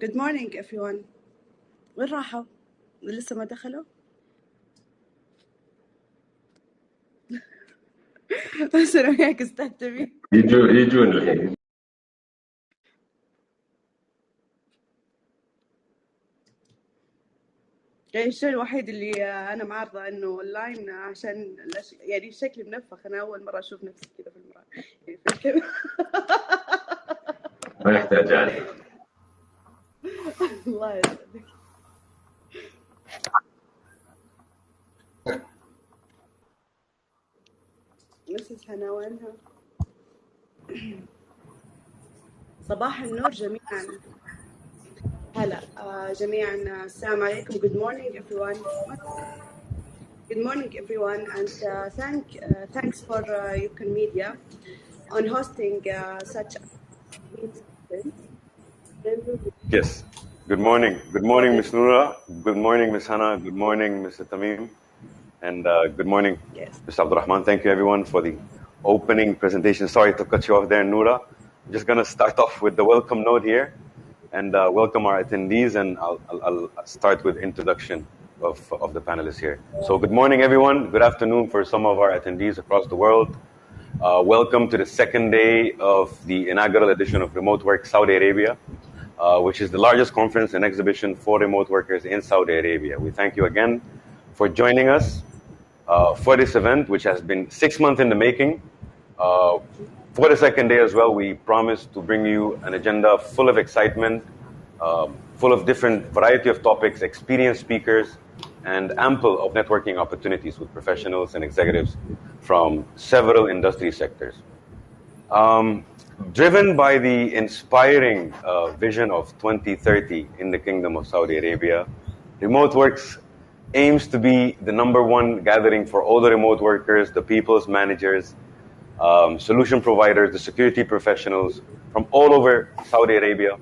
Good morning everyone. وين راحوا؟ لسه ما دخلوا؟ بس انا وياك استهتمي. يجون الحين. يعني الشيء الوحيد اللي انا معارضه انه اونلاين عشان يعني شكلي منفخ. انا اول مره اشوف نفسي كذا في المراه يعني في الكلمة. ما يحتاج يعني. الله يسعدك. مسز هنا وينها؟ صباح النور جميعا. هلا جميعا السلام عليكم. Good morning everyone. Good morning everyone and thanks for Yukon Media on hosting such event. Yes. Good morning. Good morning, Ms. Noura. Good morning, Ms. Hana. Good morning, Mr. Tamim. And good morning, Yes. Mr. Abdurrahman. Thank you, everyone, for the opening presentation. Sorry to cut you off there, Noura. I'm just going to start off with the welcome note here and welcome our attendees. And I'll start with introduction of the panelists here. So good morning, everyone. Good afternoon for some of our attendees across the world. Welcome to the second day of the inaugural edition of Remote Work Saudi Arabia, which is the largest conference and exhibition for remote workers in Saudi Arabia. We thank you again for joining us for this event, which has been 6 months in the making. For the second day as well, we promise to bring you an agenda full of excitement, full of different variety of topics, experienced speakers, and ample of networking opportunities with professionals and executives from several industry sectors. Driven by the inspiring vision of 2030 in the Kingdom of Saudi Arabia, Remote Workx aims to be the #1 gathering for all the remote workers, the people's managers, solution providers, the security professionals from all over Saudi Arabia.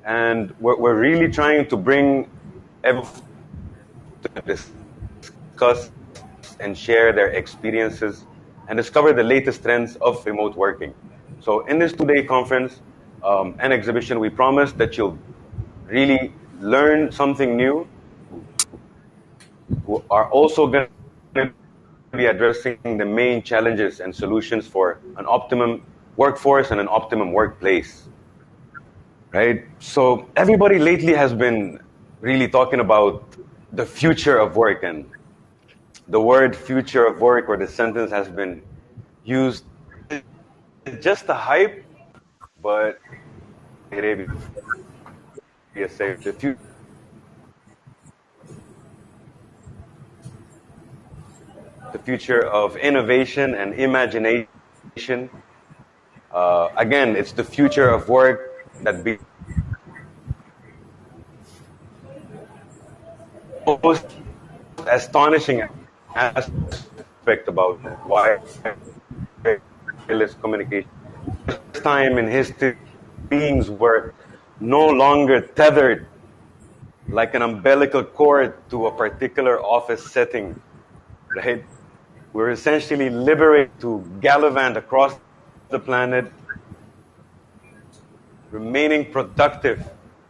And we're really trying to bring everyone to discuss and share their experiences and discover the latest trends of remote working. So in this 2-day conference and exhibition, we promise that you'll really learn something new. We are also going to be addressing the main challenges and solutions for an optimum workforce and an optimum workplace. Right? So everybody lately has been really talking about the future of work, and the word future of work or the sentence has been used just a hype, but the future of innovation and imagination. Again, it's the future of work that be most astonishing aspect about wireless communication. First time in history, beings were no longer tethered like an umbilical cord to a particular office setting, right? We're essentially liberated to gallivant across the planet, remaining productive,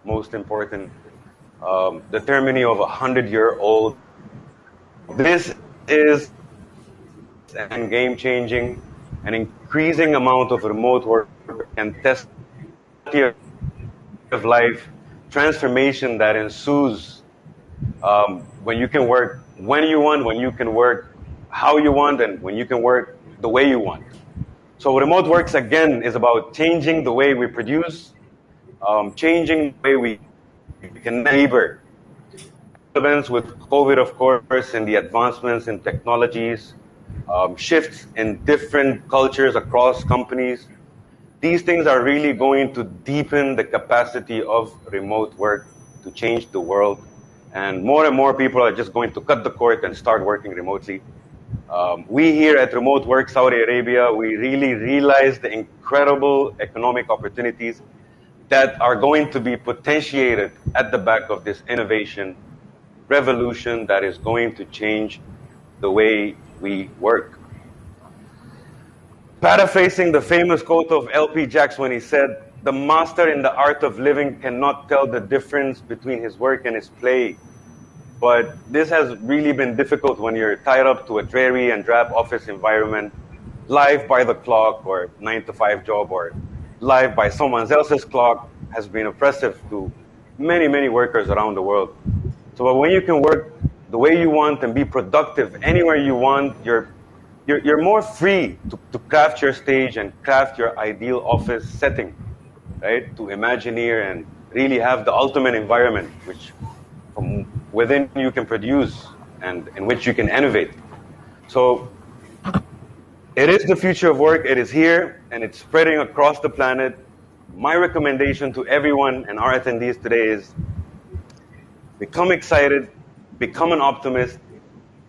most important, the termini of 100-year-old. This is an game-changing, an increasing amount of remote work and test of life transformation that ensues when you can work when you want, when you can work how you want, and when you can work the way you want. So Remote Workx, again, is about changing the way we produce, changing the way we can labor. Events with COVID, of course, and the advancements in technologies, shifts in different cultures across companies. These things are really going to deepen the capacity of remote work to change the world. And more people are just going to cut the cord and start working remotely. We here at Remote Work Saudi Arabia, we really realize the incredible economic opportunities that are going to be potentiated at the back of this innovation revolution that is going to change the way we work. Paraphrasing the famous quote of L.P. Jacks when he said, the master in the art of living cannot tell the difference between his work and his play. But this has really been difficult when you're tied up to a dreary and drab office environment, live by the clock or 9-to-5 job, or live by someone else's clock has been oppressive to many, many workers around the world. So but when you can work the way you want and be productive anywhere you want, you're more free to craft your stage and craft your ideal office setting, right? To imagineer and really have the ultimate environment, which from within you can produce and in which you can innovate. So it is the future of work. It is here and it's spreading across the planet. My recommendation to everyone and our attendees today is become excited, become an optimist,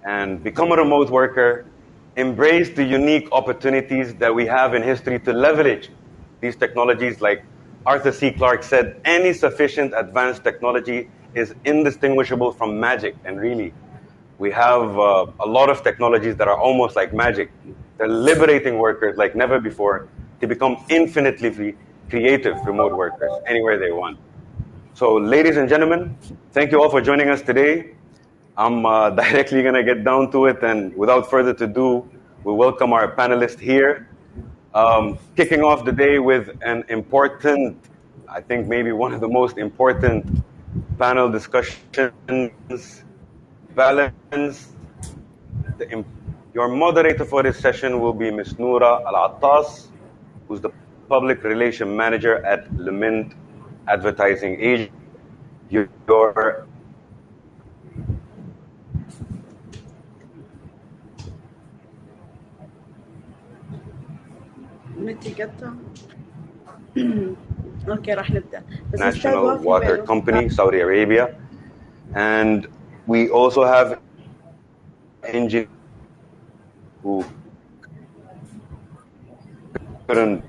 and become a remote worker. Embrace the unique opportunities that we have in history to leverage these technologies. Like Arthur C. Clarke said, any sufficient advanced technology is indistinguishable from magic. And really, we have a lot of technologies that are almost like magic. They're liberating workers like never before to become infinitely creative remote workers anywhere they want. So, ladies and gentlemen, thank you all for joining us today. I'm directly going to get down to it, and without further ado, we welcome our panelists here. Kicking off the day with an important, I think maybe one of the most important panel discussions, balance. Your moderator for this session will be Ms. Noura Al-Attas, who's the Public Relation Manager at Lemint Advertising Agency. Your متى قطع؟ اوكي راح نبدا. بس National Water Company, Saudi Arabia. And we also have engineers who couldn't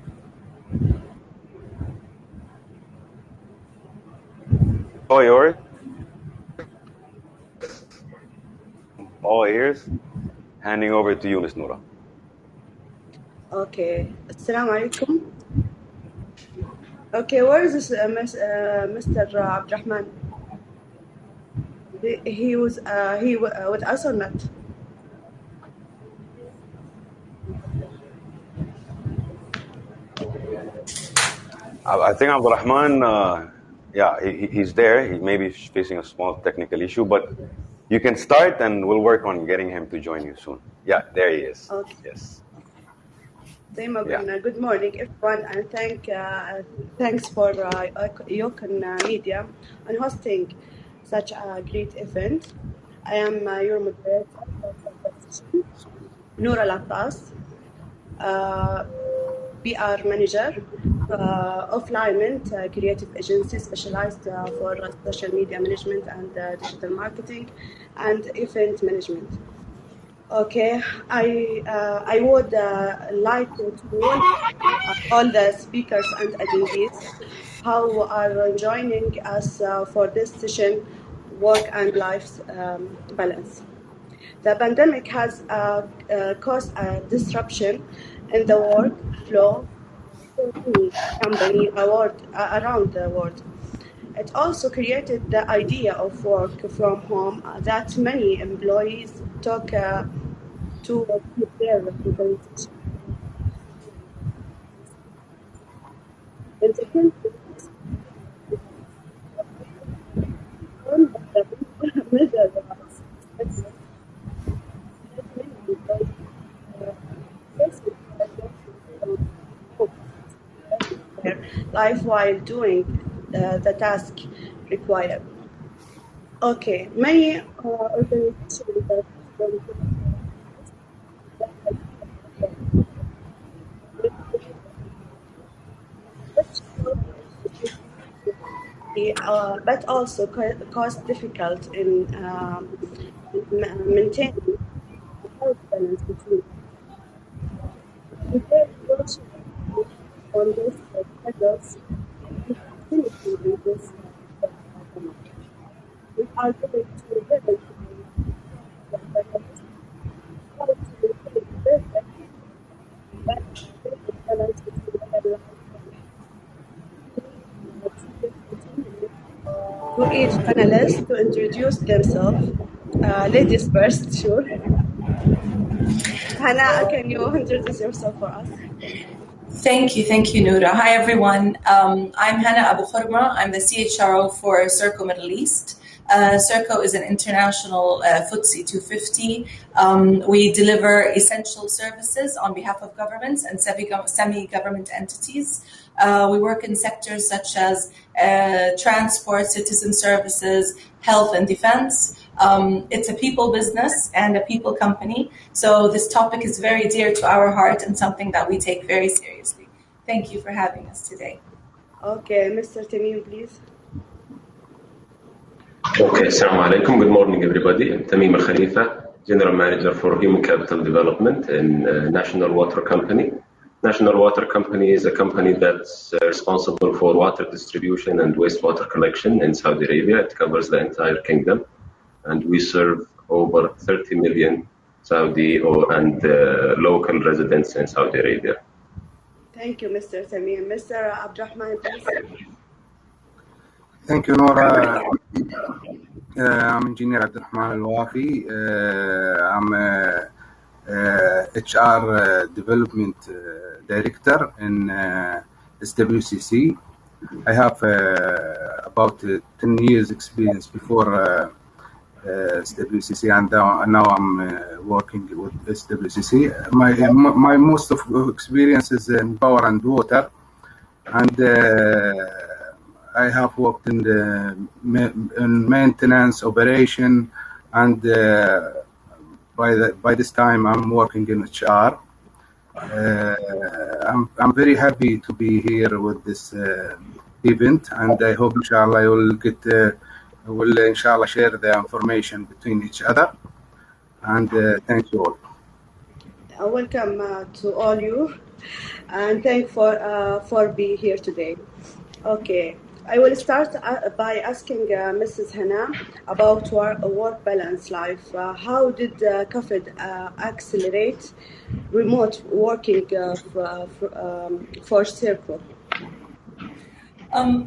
all ears. Handing over to you, Ms. Noura. Okay. السلام عليكم. Okay, where is this Mr. Abdurrahman? He was with us or not? I think Abdurrahman, yeah, he's there. He may be facing a small technical issue, but you can start and we'll work on getting him to join you soon. Yeah, there he is. Okay. Yes. Good morning, everyone, and thanks for Yukon Media on hosting such a great event. I am your moderator for the session, Noura Al-Attas, PR manager of Lemint creative agency specialized for social media management and digital marketing and event management. Okay, I would like to warn all the speakers and attendees who are joining us for this session, work and life balance. The pandemic has caused a disruption in the workflow for many companies around the world. It also created the idea of work from home that many employees took to keep their representation. In the country, life while doing the task required. Okay, many organizations but also cost difficult in maintaining a health balance between on this schedules continuously with this we are going to level how to maintain perfect balance between the life to each panelist to introduce themselves. Ladies first, sure. Hana, can you introduce yourself for us? Thank you, Noura. Hi, everyone. I'm Hana Abu Kharmeh. I'm the CHRO for Serco Middle East. Serco is an international FTSE 250. We deliver essential services on behalf of governments and semi-government entities. We work in sectors such as transport, citizen services, health and defense. It's a people business and a people company. So this topic is very dear to our heart and something that we take very seriously. Thank you for having us today. Okay, Mr. Tamim, please. Okay, assalamu alaikum. Good morning, everybody. I'm Tamim Al-Khalifa, General Manager for Human Capital Development in National Water Company. National Water Company is a company that's responsible for water distribution and wastewater collection in Saudi Arabia. It covers the entire kingdom, and we serve over 30 million Saudi and local residents in Saudi Arabia. Thank you, Mr. Tamim. Mr. Abdurrahman, please. Thank you, Nora. I'm Engineer Abdurrahman Al-Wafi. I'm HR Development Director in SWCC. I have about 10 years experience before SWCC, and now I'm working with SWCC. My most of experience is in power and water, and I have worked in in maintenance, operation, and by this time I'm working in HR. I'm very happy to be here with this event, and I hope inshallah I will inshallah share the information between each other. And thank you all. Welcome to all you, and thank for being here today. Okay, I will start by asking Mrs. Hana about work balance life. How did COVID accelerate remote working for Serco?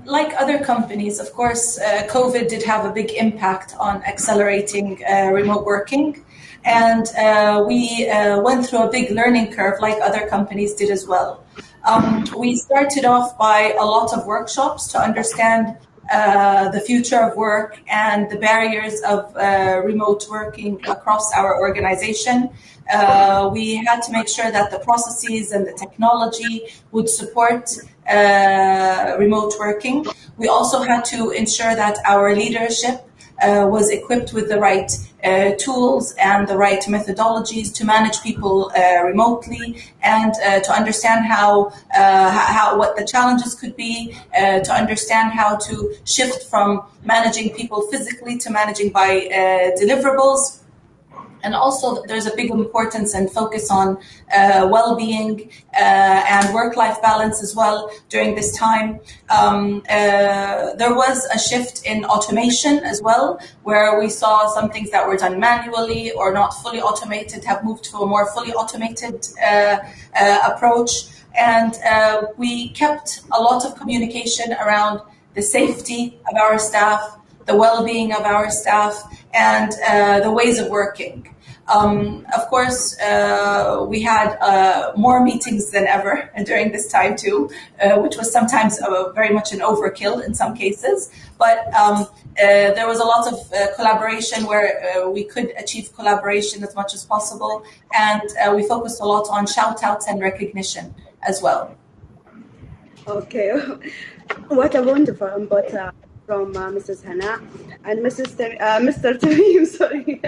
Like other companies, of course, COVID did have a big impact on accelerating remote working. And we went through a big learning curve like other companies did as well. We started off by a lot of workshops to understand the future of work and the barriers of remote working across our organization. We had to make sure that the processes and the technology would support remote working. We also had to ensure that our leadership was equipped with the right tools and the right methodologies to manage people remotely, and to understand how what the challenges could be, to understand how to shift from managing people physically to managing by deliverables. And also, there's a big importance and focus on well-being and work-life balance as well during this time. There was a shift in automation as well, where we saw some things that were done manually or not fully automated have moved to a more fully automated approach. And we kept a lot of communication around the safety of our staff, the well-being of our staff, and the ways of working. Of course, we had more meetings than ever during this time too, which was sometimes very much an overkill in some cases. But there was a lot of collaboration where we could achieve collaboration as much as possible. And we focused a lot on shout-outs and recognition as well. Okay, what a wonderful input from Mrs. Hana and Mr. Tamim. Sorry,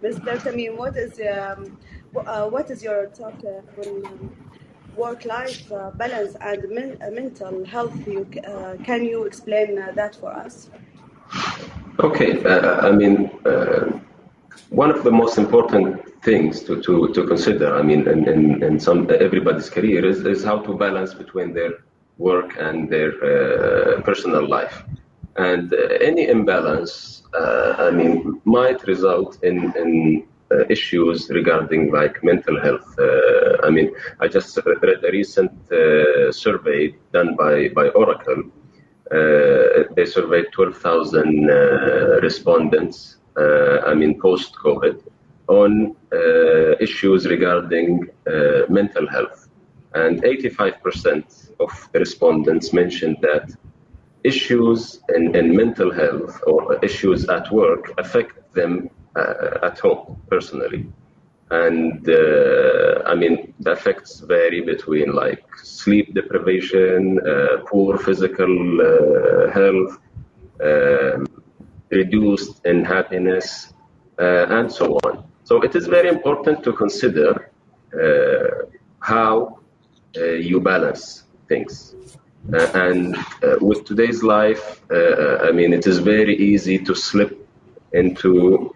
Mr. Tamim. What is your thought on work-life balance and mental health? Can you explain that for us? Okay, one of the most important things to consider, in everybody's career is how to balance between their work and their personal life. And any imbalance, might result in issues regarding like mental health. I just read a recent survey done by Oracle, They surveyed 12,000 respondents, post-COVID, on issues regarding mental health. And 85% of the respondents mentioned that issues in mental health or issues at work affect them at home personally. And the effects vary between like sleep deprivation, poor physical health, reduced in happiness, and so on. So it is very important to consider how you balance things. And with today's life, it is very easy to slip into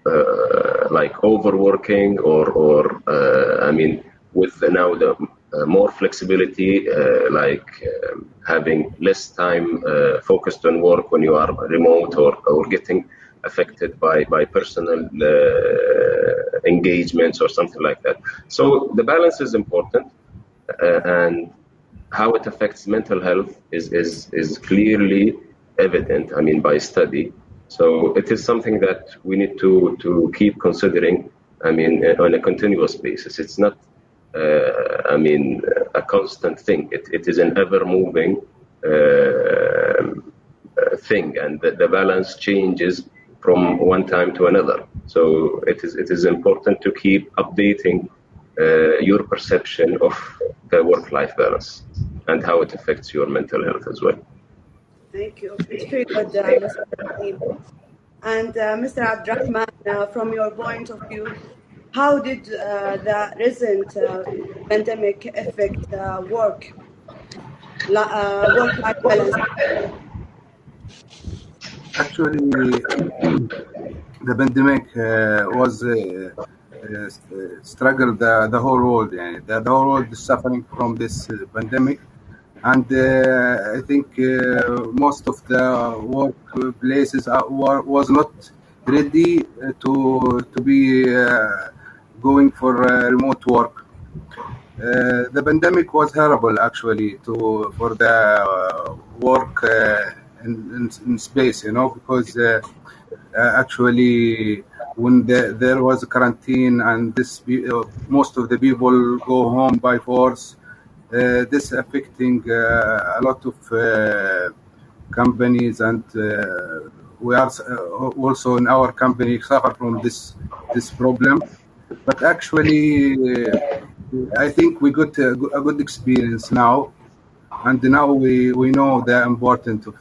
like overworking or with now the more flexibility, having less time focused on work when you are remote or getting affected by personal engagements or something like that. So the balance is important, and how it affects mental health is clearly evident, by study. So it is something that we need to keep considering, on a continuous basis. It's not, a constant thing. It is an ever-moving thing, and the balance changes from one time to another. So it is important to keep updating your perception of the work-life balance and how it affects your mental health as well. Thank you. It's very good, Mr. Nadeem. And Mr. Abdurrahman, from your point of view, how did the recent pandemic affect work-life balance? Actually, the pandemic was struggled the whole world. The whole world is suffering from this pandemic, and I think most of the workplaces was not ready to be going for remote work. The pandemic was horrible, actually, for the work in space, because actually when there was a quarantine and most of the people go home by force, this affecting a lot of companies, and we are also in our company suffer from this problem. But actually, I think we got a good experience now, and now we know the importance of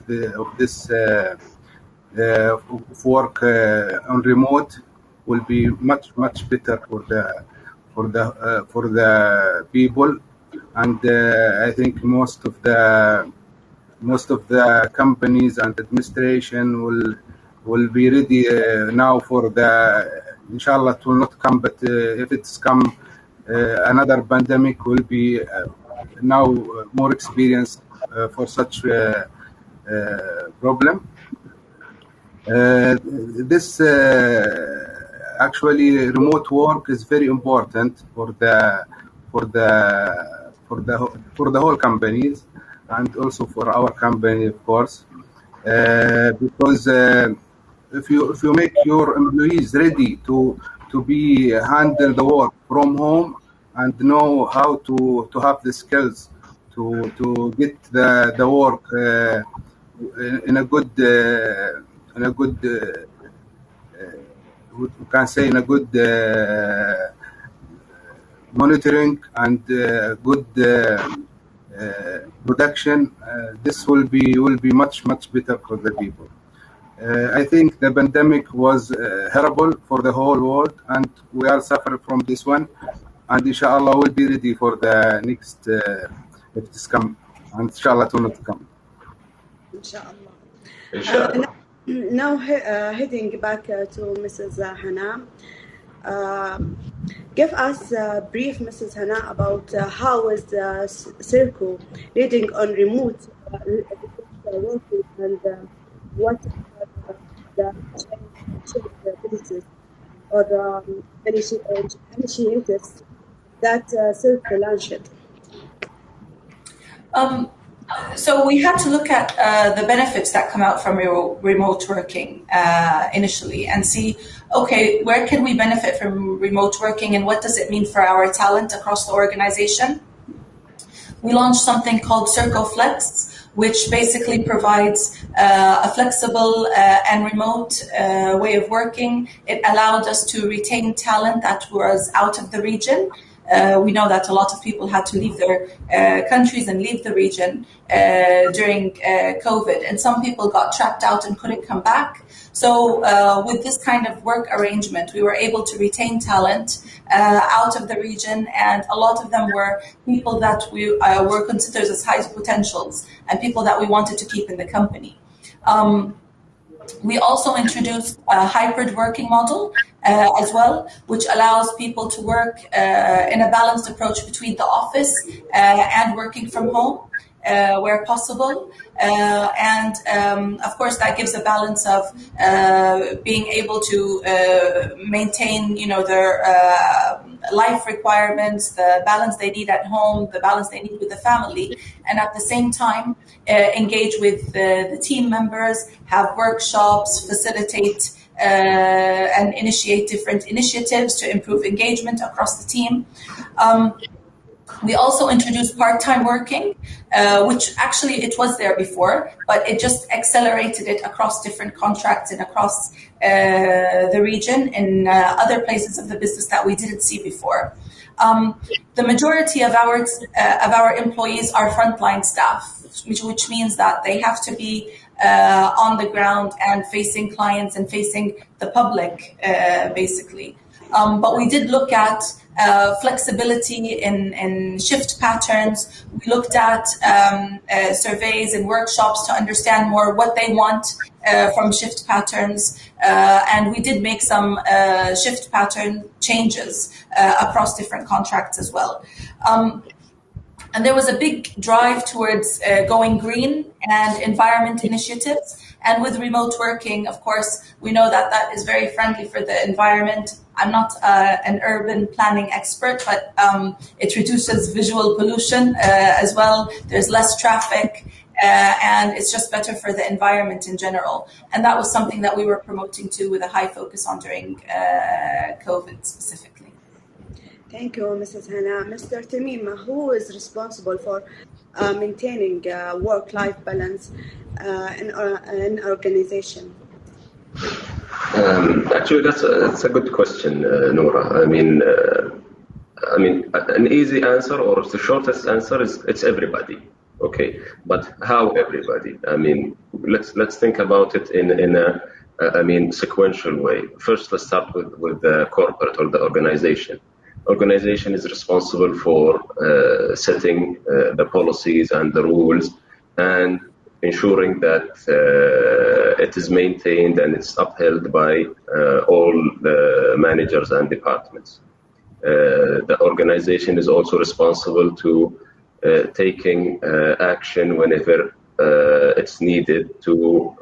this work on remote will be much better for the people, and I think most of the companies and administration will be ready now for the. Inshallah, it will not come, but if it's come, another pandemic will be now more experience for such problem. This actually remote work is very important for the whole companies, and also for our company, of course, because if you make your employees ready to be handle the work from home and know how to have the skills to get the work in a good we can say in a good monitoring and good production, this will be much better for the people. I think the pandemic was horrible for the whole world, and we are suffering from this one. And inshallah, we'll be ready for the next if it's come. And inshallah, it will not come. Inshallah. Inshallah. Now heading back to Mrs. Hana. Give us a brief, Mrs. Hana, about how is Serco leading on remote working, and what are the changes or initiatives that Serco launched. So we had to look at the benefits that come out from remote working initially and see, okay, where can we benefit from remote working and what does it mean for our talent across the organization? We launched something called Serco Flex, which basically provides a flexible and remote way of working. It allowed us to retain talent that was out of the region. We know that a lot of people had to leave their countries and leave the region during COVID, and some people got trapped out and couldn't come back. So with this kind of work arrangement, we were able to retain talent out of the region, and a lot of them were people that we were considered as high potentials and people that we wanted to keep in the company. We also introduced a hybrid working model as well, which allows people to work in a balanced approach between the office and working from home where possible. Of course, that gives a balance of being able to maintain, their life requirements, the balance they need at home, the balance they need with the family, and at the same time engage with the team members, have workshops, facilitate and initiate different initiatives to improve engagement across the team. We also introduced part-time working, which actually it was there before, but it just accelerated it across different contracts and across the region in other places of the business that we didn't see before. The majority of our employees are frontline staff, which means that they have to be on the ground and facing clients and facing the public, basically. But we did look at flexibility in shift patterns. We looked at surveys and workshops to understand more what they want from shift patterns. And we did make some shift pattern changes across different contracts as well. And there was a big drive towards going green and environment initiatives. And with remote working, of course, we know that that is very friendly for the environment. I'm not an urban planning expert, but it reduces visual pollution as well. There's less traffic, and it's just better for the environment in general. And that was something that we were promoting too, with a high focus on during COVID specifically. Thank you, Mrs. Hana. Mr. Tamim, who is responsible for maintaining work-life balance in an organization? Actually, that's a good question, Noura. I mean, an easy answer or the shortest answer is it's everybody. Okay, but how everybody? I mean, let's think about it in a sequential way. First, let's start with the corporate or the organization. Organization is responsible for setting the policies and the rules and ensuring that it is maintained and it's upheld by all the managers and departments. The organization is also responsible to taking action whenever it's needed to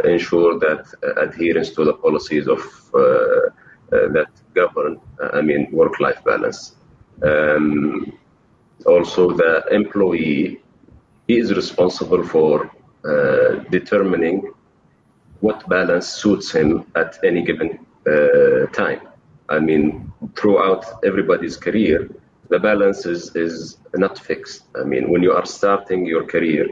ensure that adherence to the policies of that govern, work-life balance. Also, the employee is responsible for determining what balance suits him at any given time. I mean, throughout everybody's career, the balance is not fixed. I mean, when you are starting your career,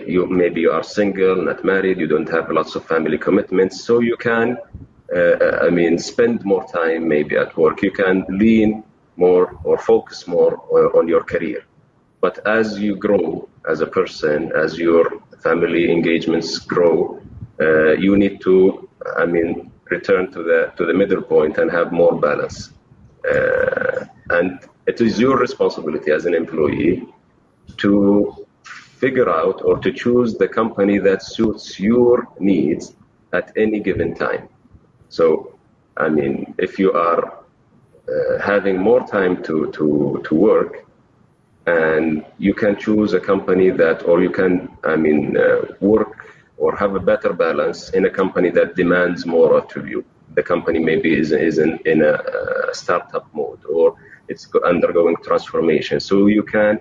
you are single, not married, you don't have lots of family commitments, so you can spend more time maybe at work. You can lean more or focus more on your career. But as you grow as a person, as your family engagements grow, you need to, return to the middle point and have more balance. And it is your responsibility as an employee to figure out or to choose the company that suits your needs at any given time. So, if you are having more time to work, and you can choose a company that, or you can, work or have a better balance in a company that demands more of you. The company maybe is in a startup mode, or it's undergoing transformation. So you can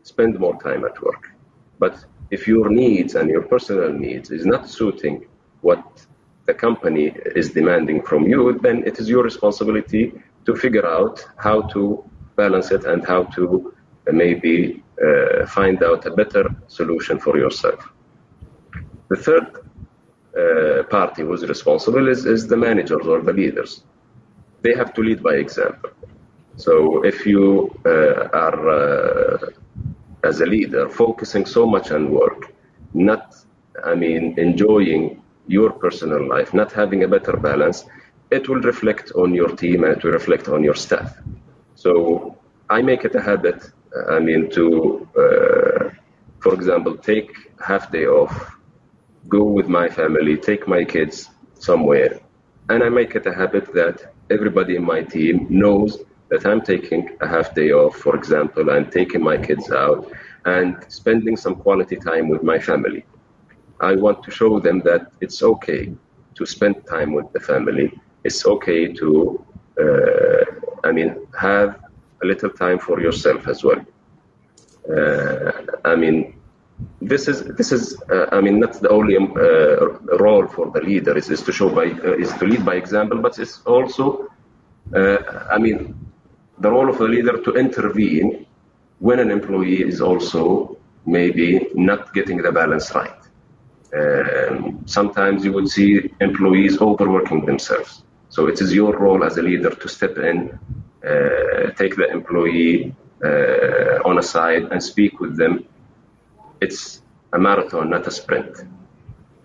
spend more time at work. But if your needs and your personal needs is not suiting what the company is demanding from you, then it is your responsibility to figure out how to balance it and how to maybe find out a better solution for yourself. The third party who's responsible is the managers or the leaders. They have to lead by example. So if you are, as a leader, focusing so much on work, not, enjoying your personal life, not having a better balance, it will reflect on your team and it will reflect on your staff. So I make it a habit, to, for example, take half day off, go with my family, take my kids somewhere, and I make it a habit that everybody in my team knows that I'm taking a half day off, for example, and taking my kids out and spending some quality time with my family. I want to show them that it's okay to spend time with the family. It's okay to, have a little time for yourself as well. This is not the only role for the leader is to show by is to lead by example, but it's also the role of the leader to intervene when an employee is also maybe not getting the balance right. Sometimes you would see employees overworking themselves. So it is your role as a leader to step in, take the employee on a side and speak with them. It's a marathon, not a sprint.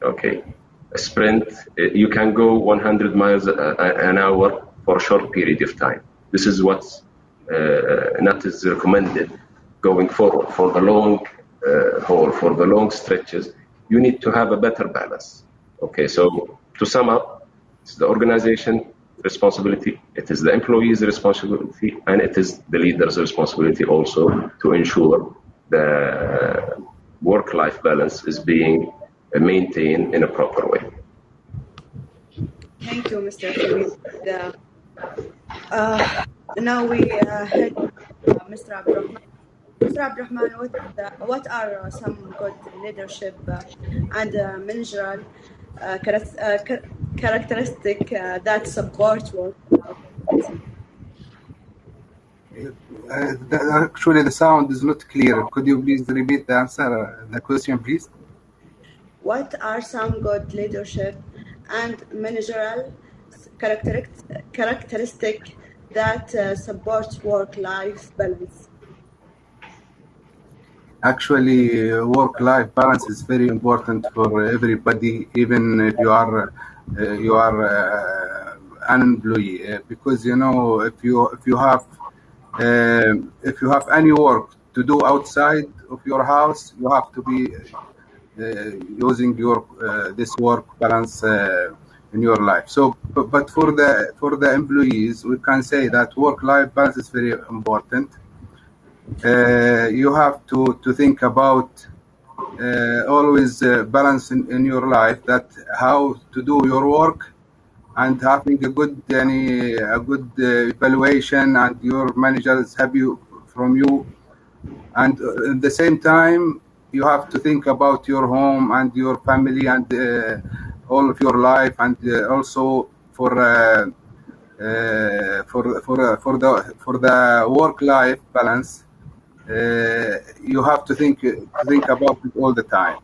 Okay, a sprint, you can go 100 miles an hour for a short period of time. This is what's not is recommended going forward. For the long haul, for the long stretches, you need to have a better balance. Okay, so to sum up, it's the organization responsibility, it is the employee's responsibility, and it is the leader's responsibility also to ensure the work-life balance is being maintained in a proper way. Thank you, Mr. Kharmeh. Now we head Mr. Abdurrahman. Mr. Abdurrahman, what are some good leadership and managerial characteristics that support work? Actually, the sound is not clear. Could you please repeat the answer, the question, please? What are some good leadership and managerial characteristics that support work-life balance? Actually, work-life balance is very important for everybody, even if you are an employee, because if you have any work to do outside of your house, you have to be using your this work balance in your life. So, but for the employees, we can say that work-life balance is very important. You have to think about always balance in your life, that how to do your work and having a good evaluation, and your manager is happy from you. And at the same time, you have to think about your home and your family and all of your life, and also for the work-life balance. You have to think about it all the time.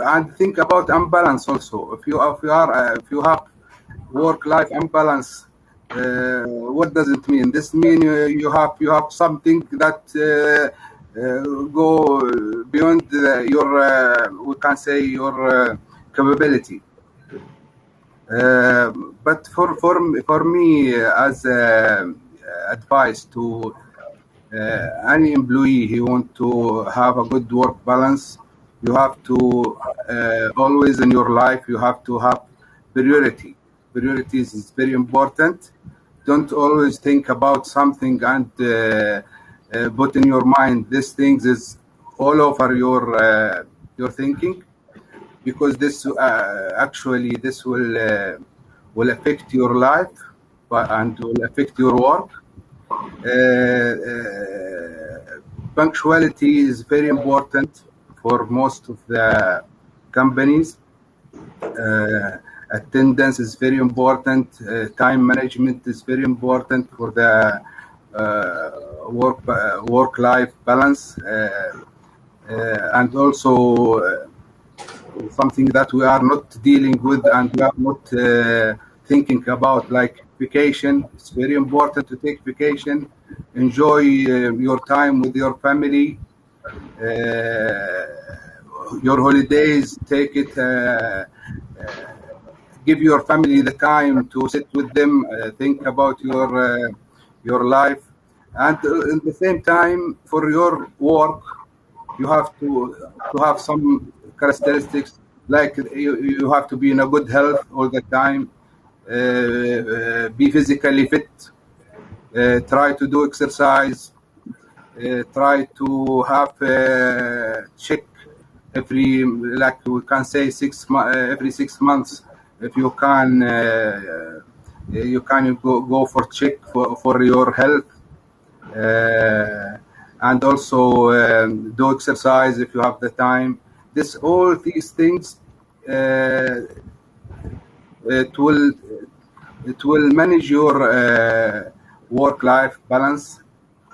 And think about imbalance also. If you have work-life imbalance, what does it mean? This means you have something that go beyond your we can say your capability. But for me, as advice to any employee who want to have a good work balance, you have to always in your life you have to have priority. Priorities is very important. Don't always think about something and put in your mind these things is all over your thinking, because this actually this will affect your life and will affect your work. Punctuality is very important for most of the companies. Attendance is very important. Time management is very important for the work-life balance, and also something that we are not dealing with and we are not thinking about, like vacation. It's very important to take vacation, enjoy your time with your family, your holidays, take it, give your family the time to sit with them, think about your life, and at the same time for your work you have to have some characteristics, like you have to be in a good health all the time, be physically fit, try to do exercise, try to have check every, like we can say, every 6 months, if you can you can go for check for your health, and also do exercise if you have the time. All these things, it will manage your work-life balance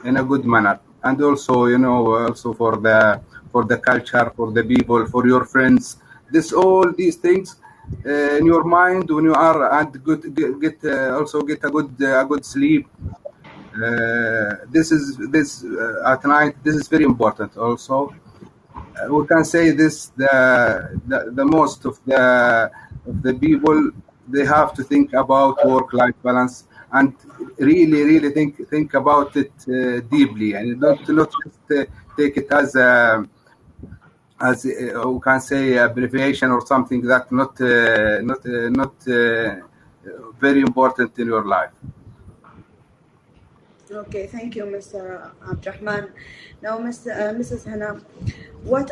in a good manner, and also also for the culture, for the people, for your friends. All these things in your mind when you are, and get also get a good sleep. This at night. This is very important. Also, we can say this: the most of the people, they have to think about work-life balance, and really think about it deeply, and not just take it as we can say abbreviation or something that not very important in your life. Okay, thank you, Mr. Abdurrahman. Now, Mrs. Hana, what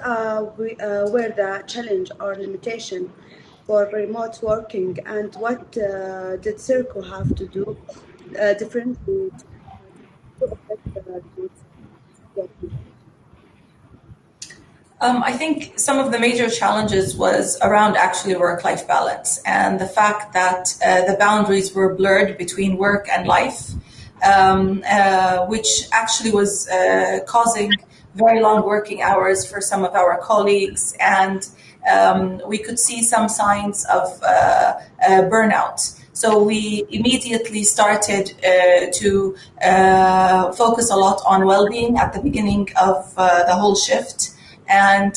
were the challenge or limitation for remote working, and what did Serco have to do differently to affect remote working? I think some of the major challenges was around actually work-life balance and the fact that the boundaries were blurred between work and life, which actually was causing very long working hours for some of our colleagues, and we could see some signs of burnout. So we immediately started to focus a lot on well-being at the beginning of the whole shift, and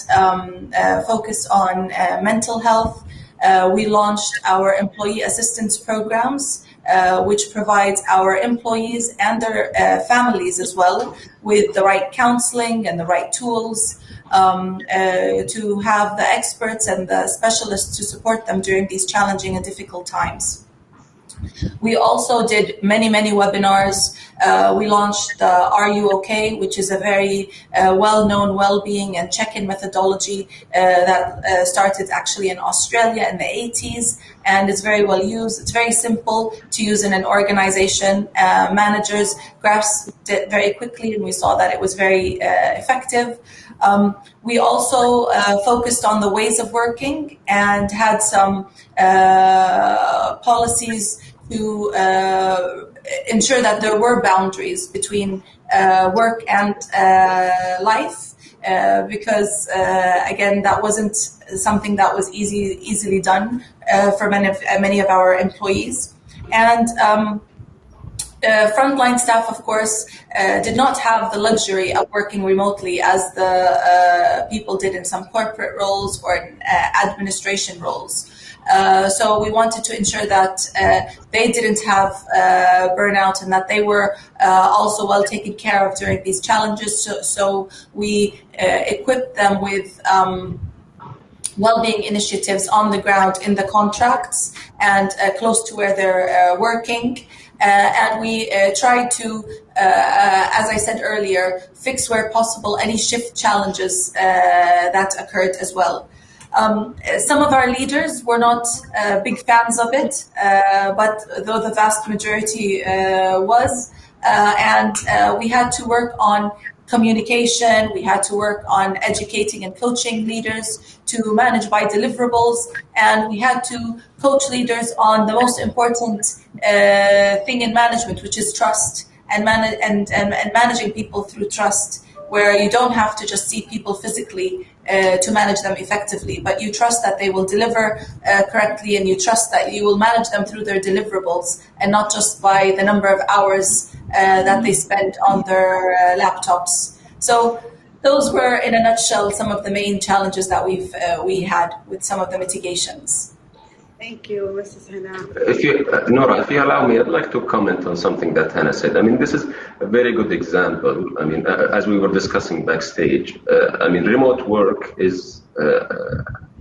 focus on mental health. We launched our employee assistance programs, which provides our employees and their families as well with the right counseling and the right tools to have the experts and the specialists to support them during these challenging and difficult times. We also did many webinars. We launched the Are You OK?, which is a very well-known well-being and check-in methodology that started actually in Australia in the 80s, and it's very well used. It's very simple to use in an organization. Managers grasped it very quickly, and we saw that it was very effective. We also focused on the ways of working and had some policies to ensure that there were boundaries between work and life, because again, that wasn't something that was easily done for many of our employees. And frontline staff, of course, did not have the luxury of working remotely as the people did in some corporate roles or administration roles. So we wanted to ensure that they didn't have burnout and that they were also well taken care of during these challenges. So we equipped them with well-being initiatives on the ground in the contracts and close to where they're working. And we tried to, as I said earlier, fix where possible any shift challenges that occurred as well. Some of our leaders were not big fans of it, but though the vast majority was, and we had to work on communication. We had to work on educating and coaching leaders to manage by deliverables, and we had to coach leaders on the most important thing in management, which is trust, and managing people through trust, where you don't have to just see people physically to manage them effectively, but you trust that they will deliver correctly, and you trust that you will manage them through their deliverables and not just by the number of hours that they spend on their laptops. So those were, in a nutshell, some of the main challenges that we had with some of the mitigations. Thank you, Mrs. Hana. Nora, if you allow me, I'd like to comment on something that Hannah said. I mean, this is a very good example. I mean, as we were discussing backstage, I mean, remote work is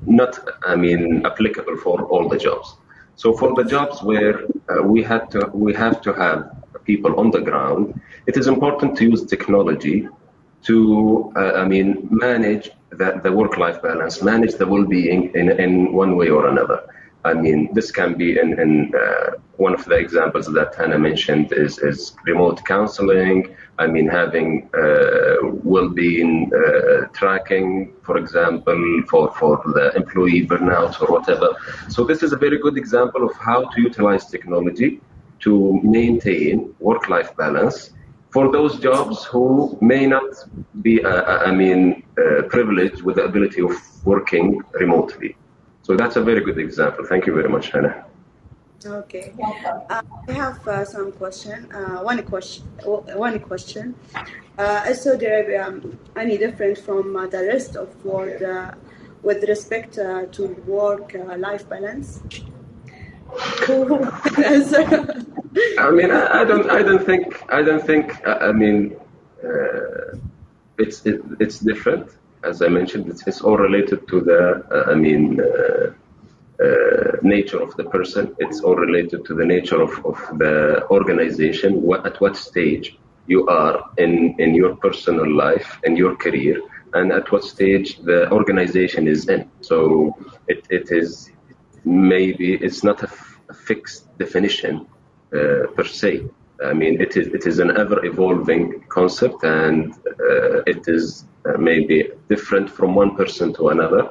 not, I mean, applicable for all the jobs. So for the jobs where we have to have people on the ground, it is important to use technology to, I mean, manage the work-life balance, manage the well-being in one way or another. I mean, this can be in one of the examples that Hannah mentioned is remote counseling. I mean, having well-being tracking, for example, for the employee burnout or whatever. So this is a very good example of how to utilize technology to maintain work-life balance for those jobs who may not be, privileged with the ability of working remotely. So that's a very good example. Thank you very much, Hannah. Okay. I have some question. One question. Is Saudi Arabia any different from the rest of the world with respect to work-life balance? Who can answer? I mean, I don't think. I mean, it's different. As I mentioned, it's all related to the, nature of the person. It's all related to the nature of the organization, at what stage you are in your personal life and your career, and at what stage the organization is in. So it is, maybe it's not a fixed definition per se. I mean, it is an ever-evolving concept, and it is maybe different from one person to another.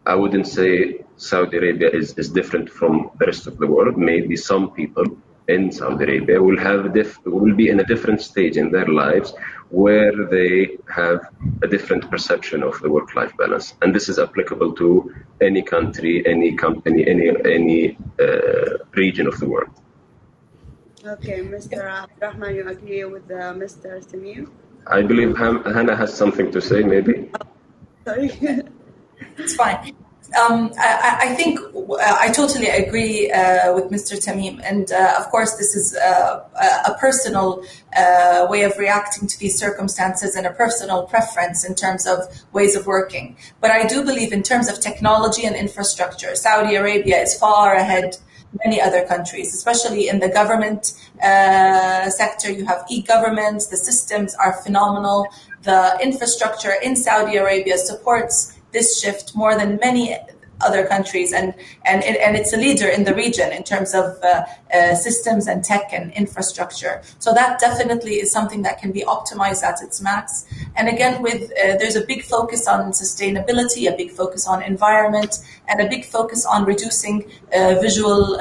I wouldn't say Saudi Arabia is different from the rest of the world. Maybe some people in Saudi Arabia will be in a different stage in their lives where they have a different perception of the work-life balance, and this is applicable to any country, any company, any region of the world. Okay, Mr. Rahman, you agree with Mr. Tamim? I believe Hannah has something to say, maybe. Sorry. It's fine. I think I totally agree with Mr. Tamim, and of course this is a personal way of reacting to these circumstances and a personal preference in terms of ways of working. But I do believe in terms of technology and infrastructure, Saudi Arabia is far ahead many other countries, especially in the government sector. You have e-governments, the systems are phenomenal. The infrastructure in Saudi Arabia supports this shift more than many other countries, and it's a leader in the region in terms of systems and tech and infrastructure. So that definitely is something that can be optimized at its max. And again, with there's a big focus on sustainability, a big focus on environment, and a big focus on reducing visual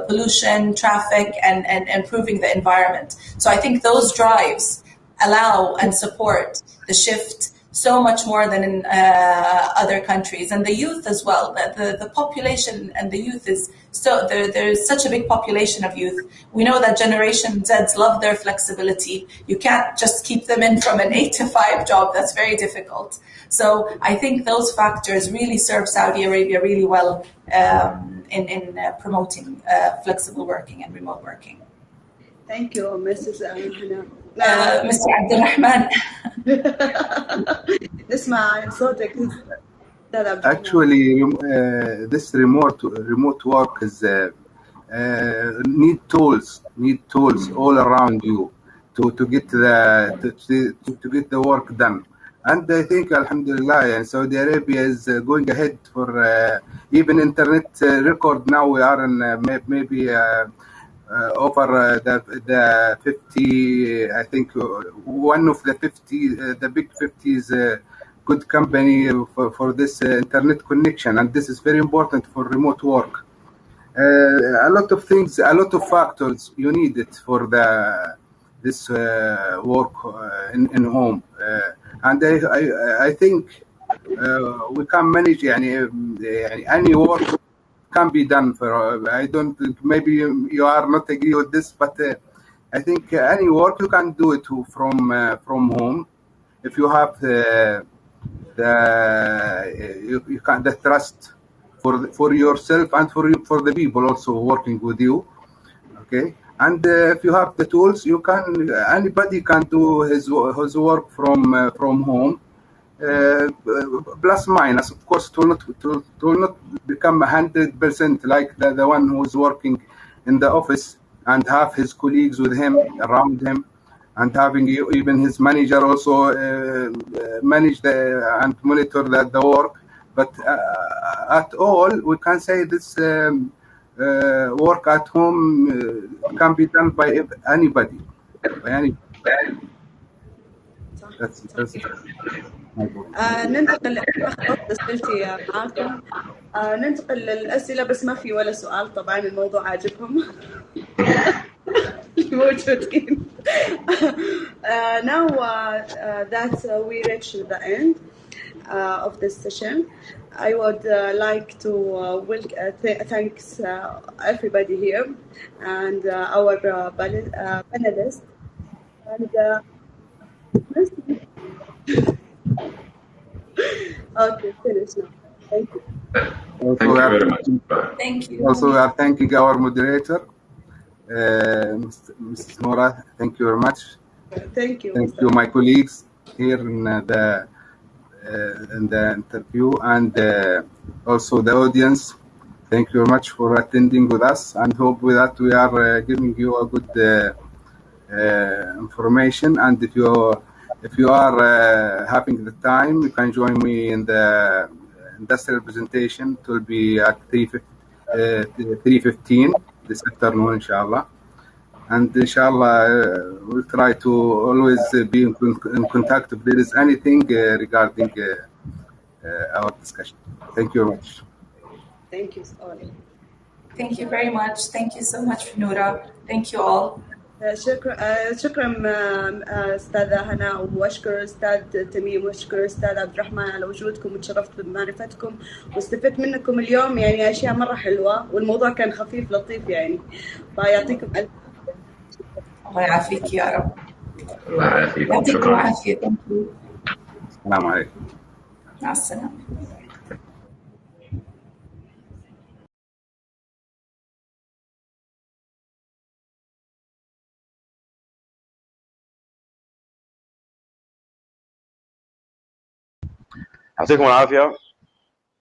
pollution, traffic, and improving the environment. So I think those drives allow and support the shift so much more than in other countries. And the youth as well, the population and the youth is so, there's such a big population of youth. We know that Generation Zs love their flexibility. You can't just keep them in from an 8 to 5 job. That's very difficult. So I think those factors really serve Saudi Arabia really well in promoting flexible working and remote working. Thank you, Mrs. Hana. Mr. Abdulrahman. نسمع صوتك. Actually, this remote work is need tools all around you to get the work done. And I think, Alhamdulillah, and Saudi Arabia is going ahead for even internet record. Now we are in maybe over the 50. I think one of the 50, the big 50 is a good company for this internet connection, and this is very important for remote work. A lot of things, a lot of factors you need it for this work in home, and I think we can manage any work can be done for. I don't think maybe you are not agree with this, but I think any work you can do it from home if you have you can the trust for yourself and for the people also working with you. Okay, and if you have the tools, you can anybody can do his work from home. Plus minus, of course, it will not become 100% like the one who is working in the office and have his colleagues with him around him, and having even his manager also manage and monitor the work. But at all, we can say this work at home can be done by anybody. That's ننتقل خلاص أسئلتي معاكم. ننتقل للأسئلة، بس ما في ولا سؤال طبعا، الموضوع عاجبهم الموجودين. Now that we reach the end of this session, I would like to thanks everybody here and our panelists. And okay, finish now. Thank you. Thank you very much. Thank you. Also, we are thanking our moderator, Mrs. Nora. Thank you very much. Thank you. Thank you, my colleagues here in the interview, and also the audience. Thank you very much for attending with us, and hope with that we are giving you a good information. And if you are having the time, you can join me in the industrial presentation. It will be at 3:15 this afternoon, inshallah. And inshallah, we'll try to always be in contact if there is anything regarding our discussion. Thank you very much. Thank you all. Thank you very much. Thank you so much, Noura. Thank you all. شكرا استاذه هنا، واشكر استاذ تميم، واشكر استاذ عبد الرحمن على وجودكم، وتشرفت بمعرفتكم واستفدت منكم اليوم، يعني اشياء مره حلوه، والموضوع كان خفيف لطيف يعني، فيعطيكم الف الله يعافيك يا رب. الله يعافيك. يعطيكم العافيه. السلام عليكم. مع السلامه. Ya'atikum al-afia.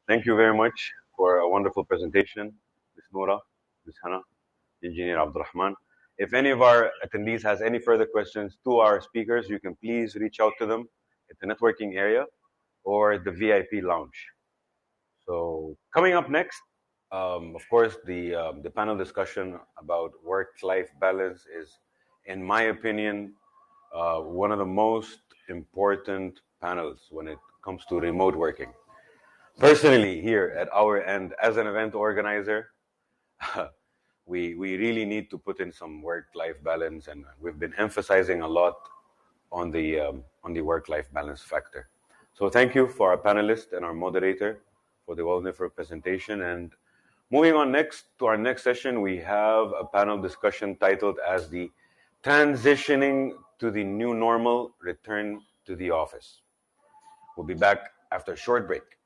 Thank you very much for a wonderful presentation, Ms. Noura, Ms. Hana, Engineer Abdurrahman. If any of our attendees has any further questions to our speakers, you can please reach out to them at the networking area or the VIP lounge. So coming up next, of course, the panel discussion about work-life balance is, in my opinion, one of the most important panels when it comes to remote working. Personally, here at our end, as an event organizer, we really need to put in some work-life balance, and we've been emphasizing a lot on the work-life balance factor. So thank you for our panelist and our moderator for the wonderful presentation. And moving on next to our next session, we have a panel discussion titled as the Transitioning to the New Normal, Return to the Office. We'll be back after a short break.